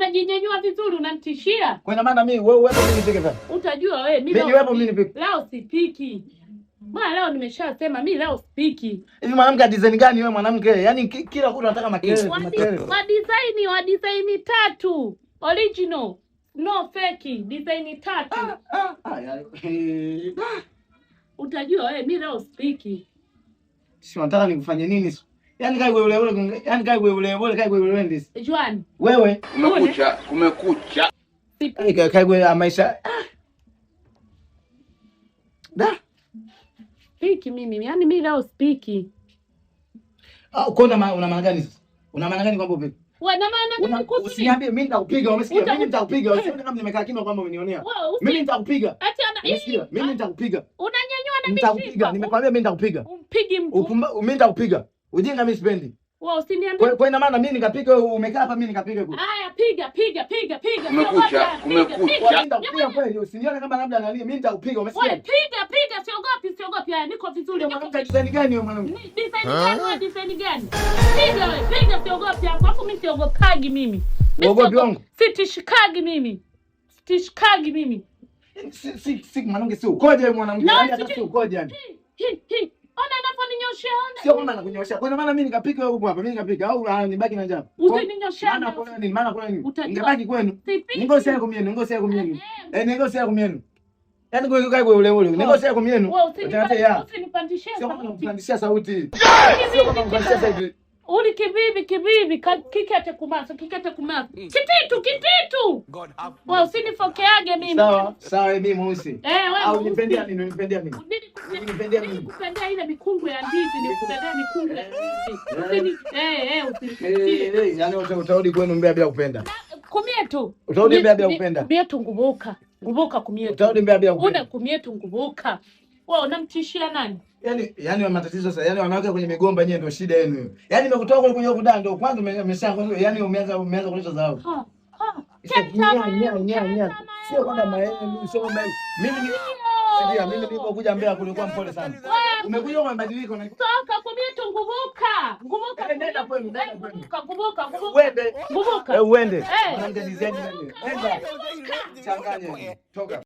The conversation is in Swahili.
unajinyanyua vizuri unanitishia. Kwa maana mimi wewe uwepo mimi nipike vipi? Utajua wewe mimi niwepo mimi nipike. Leo sipiki. Leo nimeshasema mimi leo sipiki. Hivi mwanamke design gani wewe mwanamke? Yaani kila kitu unataka makelele. Wa design 3. Original. No fake. Design 3. Utajua wewe mimi leo sipiki. Si unataka nikufanye nini? Yaani kai wewe ule, yaani kai wewe ndisi. Juan. Wewe kumekucha. Kai wewe maisha. Da. Spiki mimi. Yaani mimi leo spiki. Una maana gani sasa? Una maana gani kwamba upiki? Wana maana gani kupi? Usiniambie mimi nitakupiga, umesikia? Mimi nitakupiga. Usione kama nimekaa kimya kwamba umenionea. Mimi nitakupiga. Umesikia? Mimi nitakupiga. Unanyanyua na mimi. Nitakupiga. Nimekwambia mimi nitakupiga. Umpigi mtu. Mimi nitakupiga. Ujinga mimi sipendi. Wewe usiniambie. Kwa ina maana mimi nikapiga wewe umekaa hapa mimi nikapiga huko. Haya piga. Kumekucha. Mimi nitakupiga kweli. Usinione kama labda analia. Mimi nitakupiga, umesikia? Wewe piga, siogopi. Haya niko vizuri. Mwanamke design gani wewe mwanamke? Design gani? Piga siogopi hapo. Hapo mimi siogopagi mimi. Uogopi wangu? Sitishikagi mimi. Si mwanamke si ukoje mwanamke? Hata si ukoje yani. Ona anaponinyoshia ona. Sio kama nakunyoshia. Kwa maana mimi nikapika wewe huko hapa. Mimi nikapika au nibaki na njaa. Usininyoshia. Maana kuna nini? Ningebaki kwenu. Ningosia kumienu. Ningosia kumienu. Yaani kwa kai ule. Ningosia kumienu. Usinipandishie. Sio kama unapandishia sauti. Sio kama unapandishia sauti. Uli kibibi kikete kumasa. Kititu. Wewe usinifokeage mimi. Sawa mimi mweusi. Wewe au nipendia mimi. Nikupendea ile mikungu ya ndizi, nikupendea mikungu ya ndizi. Yaani utarudi kwenu Mbeya bila kupenda. Kumietu. Utarudi Mbeya bila kupenda. Kumietu ngubuka kumietu. Utarudi Mbeya bila kupenda. Una kumietu ngubuka. Wewe unamtishia nani? Yaani wa matatizo sasa, yaani wanawake kwenye migomba yenyewe ndio shida yenu hiyo. Yaani nimekutoa kule kwenye huko ndani ndio kwanza umeshangaa, yaani umeanza kuleta dharau. Sio kwamba mimi sio kwamba mimi nilipokuja Mbeya kulikuwa mpole sana. Umekuja kwa mabadiliko na toka kumietu ngubuka. Nenda kwenu. Ngubuka. Uende. Uende. Mwanamke design nani? Enda. Changanya. Toka.